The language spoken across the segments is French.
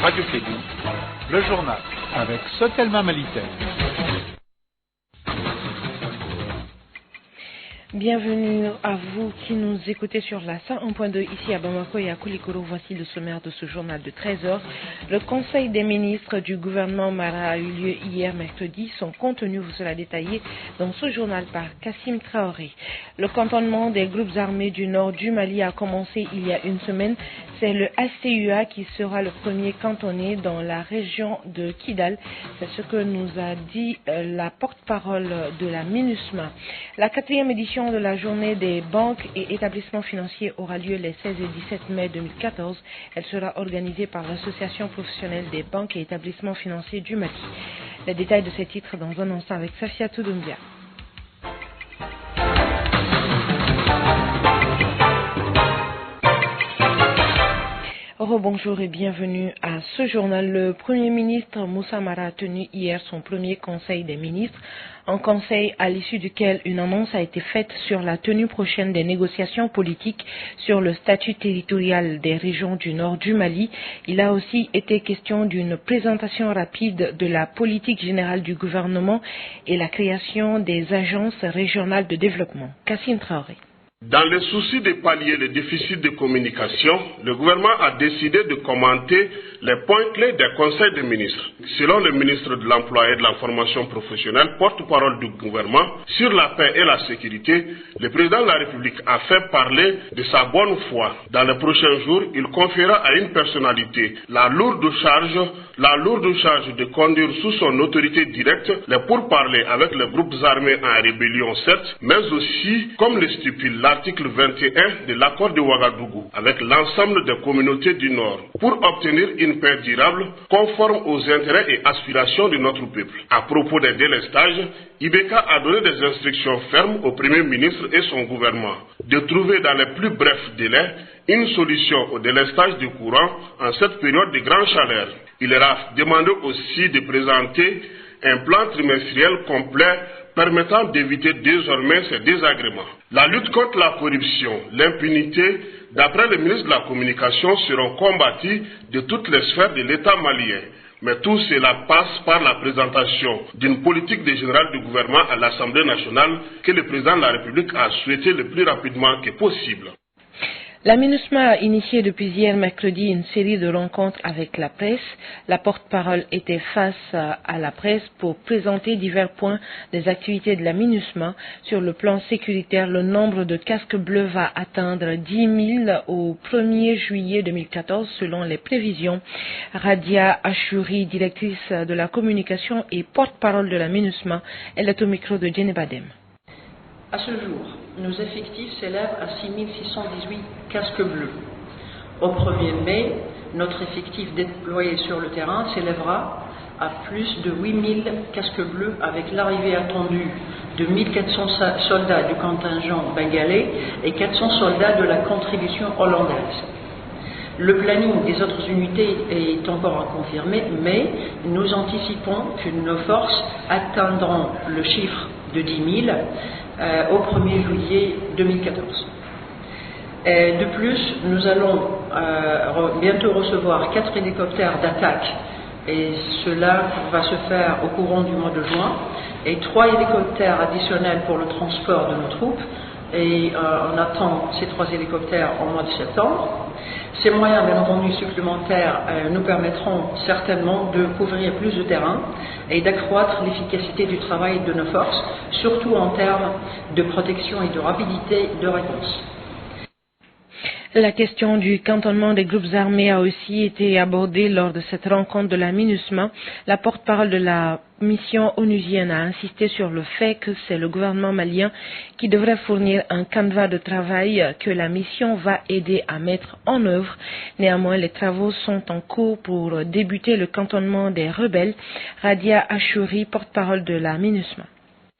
Radio Fédou, le journal avec Sotelma Malitel. Bienvenue à vous qui nous écoutez sur la 101.2 ici à Bamako et à Koulikoro. Voici le sommaire de ce journal de 13h. Le Conseil des ministres du gouvernement Mara a eu lieu hier mercredi. Son contenu vous sera détaillé dans ce journal par Kassim Traoré. Le cantonnement des groupes armés du nord du Mali a commencé il y a une semaine. C'est le HCUA qui sera le premier cantonné dans la région de Kidal. C'est ce que nous a dit la porte-parole de la MINUSMA. La 4e édition de la journée des banques et établissements financiers aura lieu les 16 et 17 mai 2014. Elle sera organisée par l'Association professionnelle des banques et établissements financiers du Mali. Les détails de ces titres dans un instant avec Safia Toudumbia. Bonjour et bienvenue à ce journal. Le Premier ministre Moussa Mara a tenu hier son premier conseil des ministres, un conseil à l'issue duquel une annonce a été faite sur la tenue prochaine des négociations politiques sur le statut territorial des régions du nord du Mali. Il a aussi été question d'une présentation rapide de la politique générale du gouvernement et la création des agences régionales de développement. Kassim Traoré. Dans le souci de pallier les déficits de communication, le gouvernement a décidé de commenter les points clés des conseils des ministres. Selon le ministre de l'Emploi et de la Formation professionnelle, porte-parole du gouvernement, sur la paix et la sécurité, le président de la République a fait parler de sa bonne foi. Dans les prochains jours, il confiera à une personnalité la lourde charge de conduire sous son autorité directe les pourparlers avec les groupes armés en rébellion certes, mais aussi, comme le stipule l'article 21 de l'accord de Ouagadougou, avec l'ensemble des communautés du Nord, pour obtenir une paix durable conforme aux intérêts et aspirations de notre peuple. À propos des délestages, Ibeka a donné des instructions fermes au Premier ministre et son gouvernement de trouver dans les plus brefs délais une solution au délestage du courant en cette période de grande chaleur. Il leur a demandé aussi de présenter un plan trimestriel complet permettant d'éviter désormais ces désagréments. La lutte contre la corruption, l'impunité, d'après le ministre de la Communication, seront combattues de toutes les sphères de l'État malien. Mais tout cela passe par la présentation d'une politique générale du gouvernement à l'Assemblée nationale que le président de la République a souhaité le plus rapidement que possible. La MINUSMA a initié depuis hier mercredi une série de rencontres avec la presse. La porte-parole était face à la presse pour présenter divers points des activités de la MINUSMA. Sur le plan sécuritaire, le nombre de casques bleus va atteindre 10 000 au 1er juillet 2014 selon les prévisions. Radia Achouri, directrice de la communication et porte-parole de la MINUSMA, elle est au micro de Jenny Badem. À ce jour, nos effectifs s'élèvent à 6 618 casques bleus. Au 1er mai, notre effectif déployé sur le terrain s'élèvera à plus de 8 000 casques bleus avec l'arrivée attendue de 1 400 soldats du contingent bengalais et 400 soldats de la contribution hollandaise. Le planning des autres unités est encore à confirmer, mais nous anticipons que nos forces atteindront le chiffre de 10 000 au 1er juillet 2014. De plus, nous allons bientôt recevoir 4 hélicoptères d'attaque et cela va se faire au courant du mois de juin et 3 hélicoptères additionnels pour le transport de nos troupes et on attend ces 3 hélicoptères au mois de septembre. Ces moyens, bien entendu, supplémentaires nous permettront certainement de couvrir plus de terrain et d'accroître l'efficacité du travail de nos forces, surtout en termes de protection et de rapidité de réponse. La question du cantonnement des groupes armés a aussi été abordée lors de cette rencontre de la MINUSMA. La porte-parole de la mission onusienne a insisté sur le fait que c'est le gouvernement malien qui devrait fournir un canevas de travail que la mission va aider à mettre en œuvre. Néanmoins, les travaux sont en cours pour débuter le cantonnement des rebelles. Radia Achouri, porte-parole de la MINUSMA.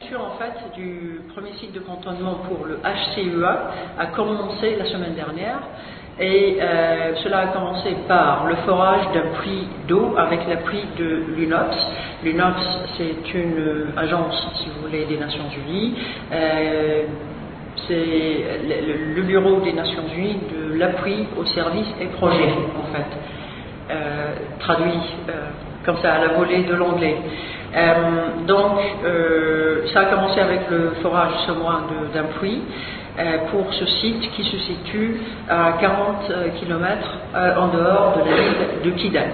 En fait, du premier site de cantonnement pour le HCUA a commencé la semaine dernière et cela a commencé par le forage d'un puits d'eau avec l'appui de l'UNOPS. L'UNOPS, c'est une agence, si vous voulez, des Nations Unies. C'est le bureau des Nations Unies de l'appui aux services et projets, en fait. traduit comme ça à la volée de l'anglais. Donc ça a commencé avec le forage sous-marin d'un puits pour ce site qui se situe à 40 km en dehors de la ville de Kidal.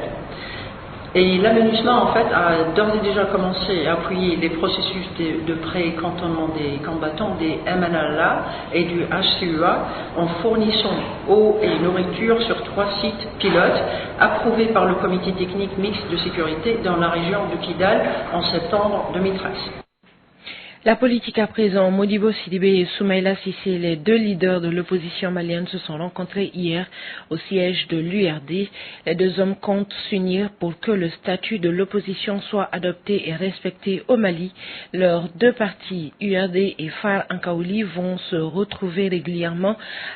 Et l'amenuisement, en fait, a d'ores et déjà commencé à appuyer les processus de pré-cantonnement des combattants des MNLA et du HCUA en fournissant eau et nourriture sur 3 sites pilotes approuvés par le comité technique mixte de sécurité dans la région de Kidal en septembre 2013. La politique à présent, Modibo Sidibé et Soumaïla Cissé, les 2 leaders de l'opposition malienne, se sont rencontrés hier au siège de l'URD. Les 2 hommes comptent s'unir pour que le statut de l'opposition soit adopté et respecté au Mali. Leurs 2 partis, URD et FAR Ankaouli, vont se retrouver régulièrement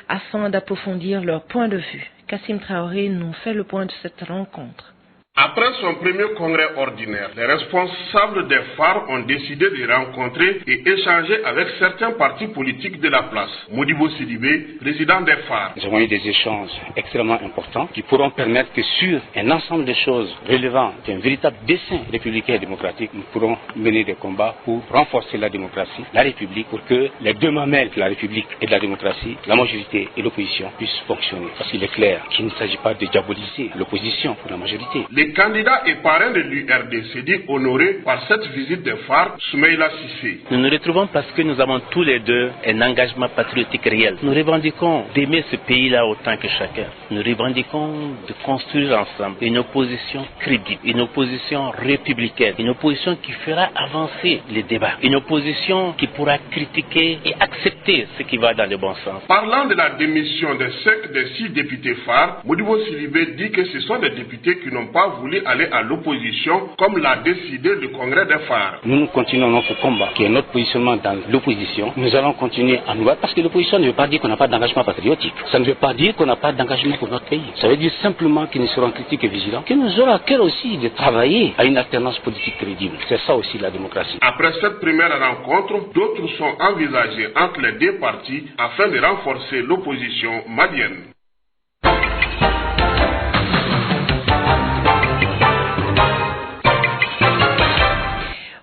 afin d'approfondir leur point de vue. Kassim Traoré nous fait le point de cette rencontre. Après son premier congrès ordinaire, les responsables des FAR ont décidé de rencontrer et échanger avec certains partis politiques de la place. Modibo Sidibé, président des FAR. Nous avons eu des échanges extrêmement importants qui pourront permettre que sur un ensemble de choses relevant d'un véritable dessein républicain et démocratique, nous pourrons mener des combats pour renforcer la démocratie, la République, pour que les 2 mamelles de la République et de la démocratie, la majorité et l'opposition, puissent fonctionner. Parce qu'il est clair qu'il ne s'agit pas de diaboliser l'opposition pour la majorité. Les candidats et parrains de l'URD se disent honorés par cette visite des FAR, Soumaïla Cissé. Nous nous retrouvons parce que nous avons tous les 2 un engagement patriotique réel. Nous revendiquons d'aimer ce pays-là autant que chacun. Nous revendiquons de construire ensemble une opposition crédible, une opposition républicaine, une opposition qui fera avancer les débats, une opposition qui pourra critiquer et accepter ce qui va dans le bon sens. Parlant de la démission des 5 des 6 députés FAR, Modibo Sidibé dit que ce sont des députés qui n'ont pas voulu aller à l'opposition comme l'a décidé le congrès des FAR. Nous continuons notre combat, qui est notre positionnement dans l'opposition. Nous allons continuer à nous battre parce que l'opposition ne veut pas dire qu'on n'a pas d'engagement patriotique. Ça ne veut pas dire qu'on n'a pas d'engagement pour notre pays. Ça veut dire simplement que nous serons critiques et vigilants, que nous aurons à cœur aussi de travailler à une alternance politique crédible. C'est ça aussi la démocratie. Après cette première rencontre, d'autres sont envisagées entre les 2 partis afin de renforcer l'opposition malienne.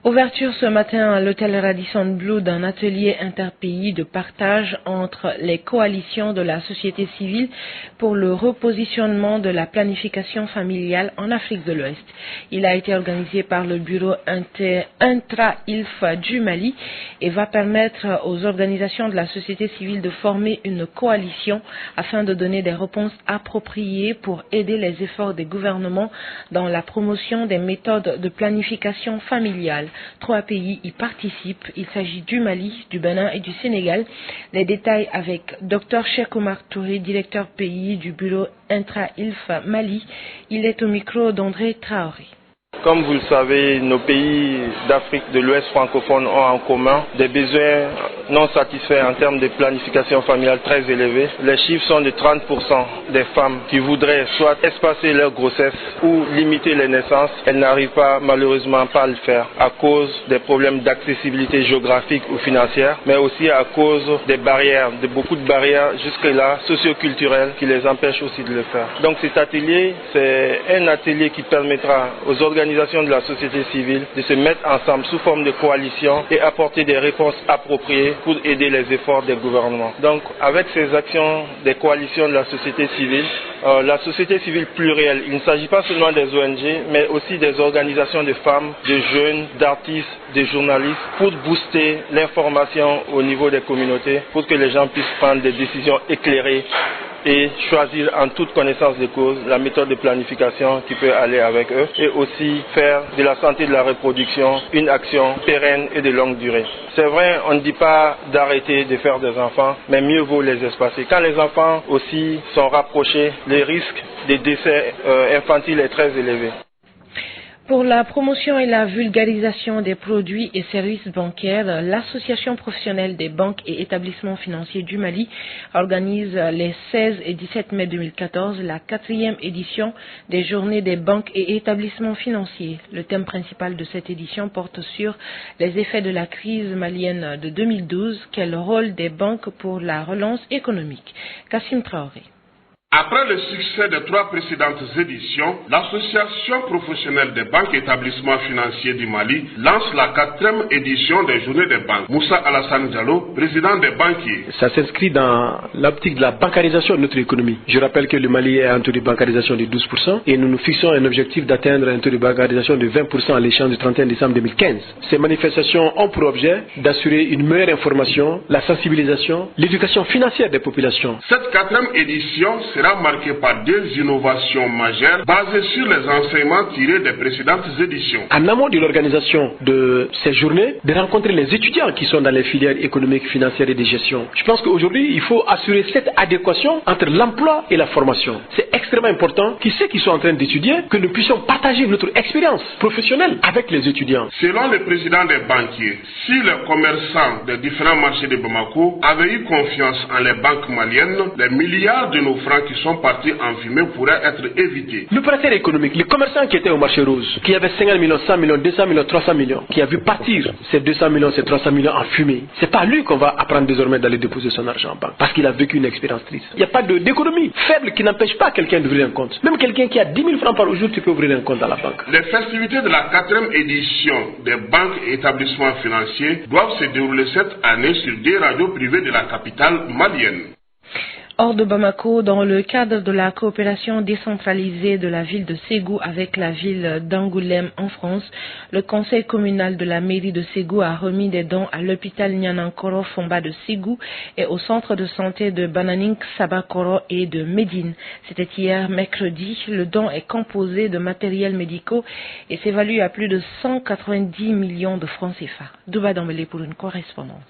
Ouverture ce matin à l'hôtel Radisson Blu d'un atelier interpays de partage entre les coalitions de la société civile pour le repositionnement de la planification familiale en Afrique de l'Ouest. Il a été organisé par le bureau intra-ILF du Mali et va permettre aux organisations de la société civile de former une coalition afin de donner des réponses appropriées pour aider les efforts des gouvernements dans la promotion des méthodes de planification familiale. 3 pays y participent. Il s'agit du Mali, du Bénin et du Sénégal. Les détails avec Dr Cheikh Oumar Touré, directeur pays du bureau intra-ILF Mali. Il est au micro d'André Traoré. Comme vous le savez, nos pays d'Afrique de l'Ouest francophone ont en commun des besoins non satisfaits en termes de planification familiale très élevés. Les chiffres sont de 30% des femmes qui voudraient soit espacer leur grossesse ou limiter les naissances. Elles n'arrivent pas malheureusement pas à le faire à cause des problèmes d'accessibilité géographique ou financière, mais aussi à cause des barrières, de beaucoup de barrières jusque-là socioculturelles qui les empêchent aussi de le faire. Donc cet atelier, c'est un atelier qui permettra aux organisations de la société civile de se mettre ensemble sous forme de coalition et apporter des réponses appropriées pour aider les efforts des gouvernements. Donc avec ces actions des coalitions de la société civile plurielle, il ne s'agit pas seulement des ONG, mais aussi des organisations de femmes, de jeunes, d'artistes, de journalistes, pour booster l'information au niveau des communautés, pour que les gens puissent prendre des décisions éclairées et choisir en toute connaissance de cause la méthode de planification qui peut aller avec eux, et aussi faire de la santé de la reproduction une action pérenne et de longue durée. C'est vrai, on ne dit pas d'arrêter de faire des enfants, mais mieux vaut les espacer. Quand les enfants aussi sont rapprochés, le risque de décès infantile est très élevé. Pour la promotion et la vulgarisation des produits et services bancaires, l'Association professionnelle des banques et établissements financiers du Mali organise les 16 et 17 mai 2014 la 4e édition des Journées des banques et établissements financiers. Le thème principal de cette édition porte sur les effets de la crise malienne de 2012, quel rôle des banques pour la relance économique. Kassim Traoré. Après le succès des 3 précédentes éditions, l'association professionnelle des banques et établissements financiers du Mali lance la 4e édition des journées des banques. Moussa Alassane Diallo, président des banquiers. Ça s'inscrit dans l'optique de la bancarisation de notre économie. Je rappelle que le Mali a un taux de bancarisation de 12% et nous nous fixons un objectif d'atteindre un taux de bancarisation de 20% à l'échéance du 31 décembre 2015. Ces manifestations ont pour objet d'assurer une meilleure information, la sensibilisation, l'éducation financière des populations. Cette 4e édition sera marquée par 2 innovations majeures basées sur les enseignements tirés des précédentes éditions. En amont de l'organisation de ces journées, de rencontrer les étudiants qui sont dans les filières économiques, financières et de gestion. Je pense qu'aujourd'hui, il faut assurer cette adéquation entre l'emploi et la formation. C'est extrêmement important que ceux qui sont en train d'étudier, que nous puissions partager notre expérience professionnelle avec les étudiants. Selon le président des banquiers, si les commerçants des différents marchés de Bamako avaient eu confiance en les banques maliennes, les milliards de nos francs qui sont partis en fumée pourraient être évités. L'opérateur économique, les commerçants qui étaient au marché rose, qui avaient 50 millions, 100 millions, 200 millions, 300 millions, qui a vu partir ces 200 millions, ces 300 millions en fumée, c'est pas lui qu'on va apprendre désormais d'aller déposer son argent en banque, parce qu'il a vécu une expérience triste. Il n'y a pas d'économie faible qui n'empêche pas quelqu'un d'ouvrir un compte. Même quelqu'un qui a 10 000 francs par jour, tu peux ouvrir un compte à la banque. Les festivités de la 4e édition des banques et établissements financiers doivent se dérouler cette année sur 2 radios privées de la capitale malienne. Hors de Bamako, dans le cadre de la coopération décentralisée de la ville de Ségou avec la ville d'Angoulême en France, le conseil communal de la mairie de Ségou a remis des dons à l'hôpital Nianankoro Fomba de Ségou et au centre de santé de Bananink Sabakoro et de Médine. C'était hier mercredi. Le don est composé de matériels médicaux et s'évalue à plus de 190 millions de francs CFA. Douba Dambélé pour une correspondance.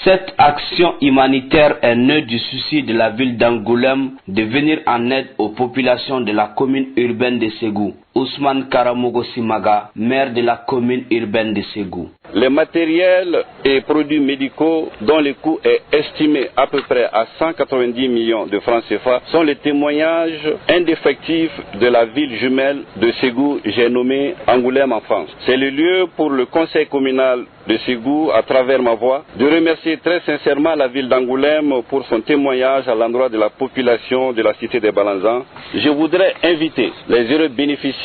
Cette action humanitaire est née du souci de la ville d'Angoulême de venir en aide aux populations de la commune urbaine de Ségou. Ousmane Karamogo Simaga, maire de la commune urbaine de Ségou. Les matériels et produits médicaux dont le coût est estimé à peu près à 190 millions de francs CFA sont les témoignages indéfectifs de la ville jumelle de Ségou, j'ai nommé Angoulême en France. C'est le lieu pour le conseil communal de Ségou, à travers ma voix, de remercier très sincèrement la ville d'Angoulême pour son témoignage à l'endroit de la population de la cité des Balanzans. Je voudrais inviter les heureux bénéficiaires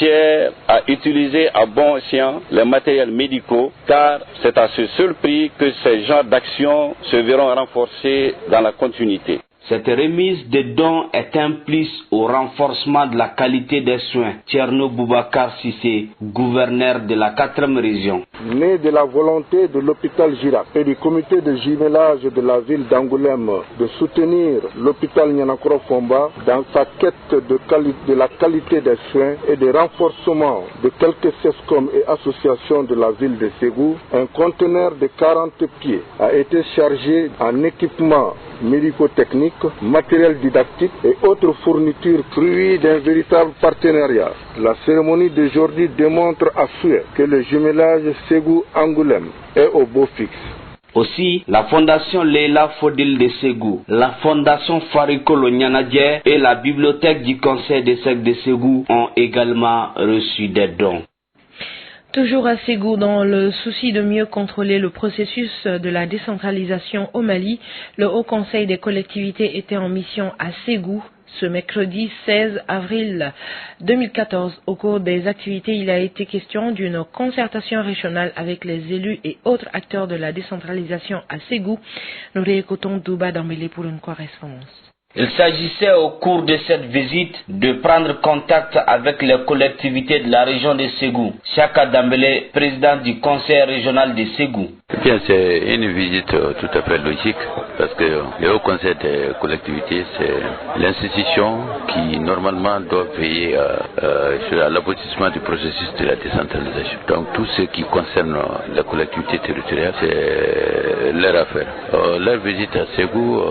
à utiliser à bon escient les matériels médicaux, car c'est à ce seul prix que ces genres d'actions se verront renforcés dans la continuité. Cette remise de dons est un plus au renforcement de la qualité des soins. Tcherno Boubacar Sissé, gouverneur de la 4e région. Né de la volonté de l'hôpital Girac et du comité de jumelage de la ville d'Angoulême de soutenir l'hôpital Nianankoro Fomba dans sa quête de la qualité des soins et de renforcement de quelques CESCOM et associations de la ville de Ségou, un conteneur de 40 pieds a été chargé en équipement médico-technique, matériel didactique et autres fournitures, fruits d'un véritable partenariat. La cérémonie d'aujourd'hui démontre à souhait que le jumelage Ségou-Angoulême est au beau fixe. Aussi, la fondation Leila Fodil de Ségou, la fondation Farikolo Nyanadje et la bibliothèque du conseil des sectes de Ségou ont également reçu des dons. Toujours à Ségou, dans le souci de mieux contrôler le processus de la décentralisation au Mali, le Haut Conseil des collectivités était en mission à Ségou ce mercredi 16 avril 2014. Au cours des activités, il a été question d'une concertation régionale avec les élus et autres acteurs de la décentralisation à Ségou. Nous réécoutons Douba Dambélé pour une correspondance. Il s'agissait au cours de cette visite de prendre contact avec les collectivités de la région de Ségou. Chaka Dambélé, président du conseil régional de Ségou. Bien, c'est une visite tout à fait logique parce que le Haut Conseil des collectivités, c'est l'institution qui normalement doit veiller à l'aboutissement du processus de la décentralisation. Donc tout ce qui concerne la collectivité territoriale, c'est leur affaire. Leur visite à Ségou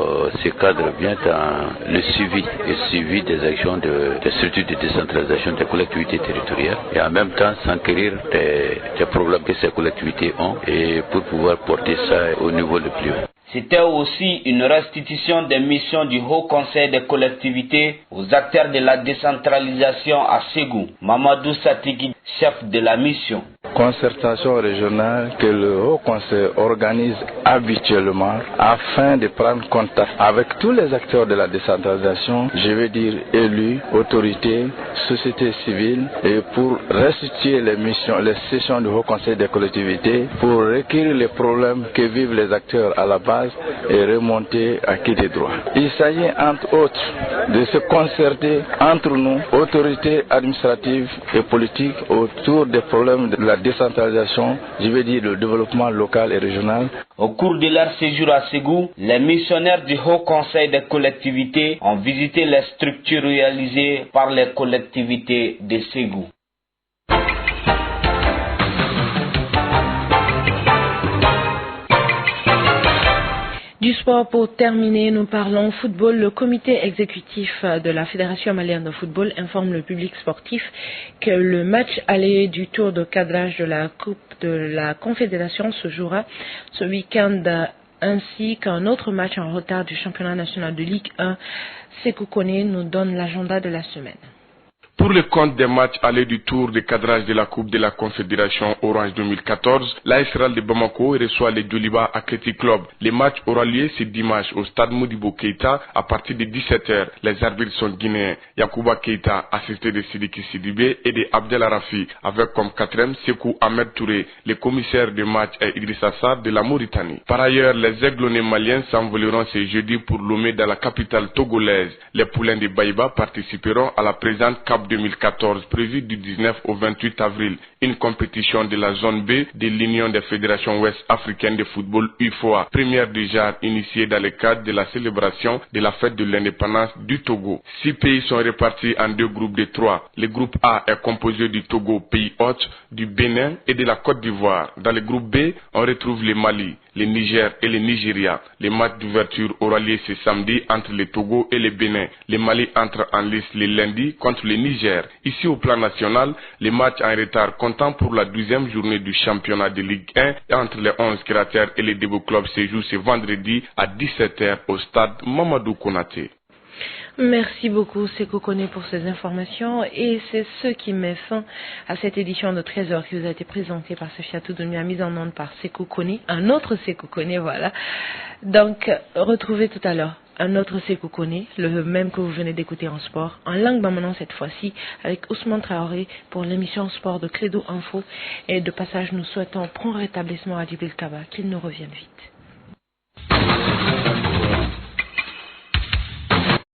se cadre bien dans le suivi des actions des structures de décentralisation des collectivités territoriales et en même temps s'enquérir des problèmes que ces collectivités ont et pour pouvoir porter ça au niveau le plus haut. C'était aussi une restitution des missions du Haut Conseil des collectivités aux acteurs de la décentralisation à Ségou. Mamadou Satigui, chef de la mission. concertation régionale que le Haut Conseil organise habituellement afin de prendre contact avec tous les acteurs de la décentralisation, je veux dire élus, autorités, société civile, et pour restituer les missions, les sessions du Haut Conseil des collectivités, pour recueillir les problèmes que vivent les acteurs à la base et remonter à qui des droits. Il s'agit entre autres de se concerter entre nous, autorités administratives et politiques, autour des problèmes de la décentralisation, je veux dire le développement local et régional. Au cours de leur séjour à Ségou, les missionnaires du Haut Conseil des collectivités ont visité les structures réalisées par les collectivités de Ségou. Du sport pour terminer, nous parlons football. Le comité exécutif de la Fédération malienne de football informe le public sportif que le match aller du tour de cadrage de la Coupe de la Confédération se jouera ce week-end, ainsi qu'un autre match en retard du championnat national de Ligue 1. Sekou Kone nous donne l'agenda de la semaine. Pour le compte des matchs aller du tour de cadrage de la Coupe de la Confédération Orange 2014, l'AS Real de Bamako reçoit les Djoliba Athletic Club. Les matchs auront lieu ce dimanche au stade Modibo Keïta à partir de 17h. Les arbitres sont guinéens. Yacouba Keïta, assisté de Sidiki Sidibé et de Abdel Arafi, avec comme quatrième Sekou Ahmed Touré. Le commissaire de match est Idrissa Sarr de la Mauritanie. Par ailleurs, les aiglonnés maliens s'envoleront ce jeudi pour Lomé dans la capitale togolaise. Les poulains de Baïba participeront à la présente CAP 2014 prévue du 19 au 28 avril, une compétition de la zone B de l'Union des fédérations ouest africaines de football UFOA, première du genre initiée dans le cadre de la célébration de la fête de l'indépendance du Togo. 6 pays sont répartis en 2 groupes de 3. Le groupe A est composé du Togo, pays hôte, du Bénin et de la Côte d'Ivoire. Dans le groupe B, on retrouve le Mali, le Niger et le Nigeria. Les matchs d'ouverture auront lieu ce samedi entre le Togo et le Bénin. Le Mali entre en lice le lundi contre le Niger. Ici au plan national, les matchs en retard comptant pour la 12e journée du championnat de Ligue 1 entre les 11 créateurs et les Debo Clubs se jouent ce vendredi à 17h au stade Mamadou Konaté. Merci beaucoup Sekou Kone pour ces informations, et c'est ce qui met fin à cette édition de 13h qui vous a été présentée par Sophia Toudoumia, mise en onde par Sekou Kone, un autre Sekou Kone, voilà. Donc, retrouvez tout à l'heure un autre Sekou Kone, le même que vous venez d'écouter en sport, en langue bamanan cette fois-ci, avec Ousmane Traoré pour l'émission sport de Credo Info. Et de passage, nous souhaitons prompt rétablissement à Djibril Kaba, qu'il nous revienne vite.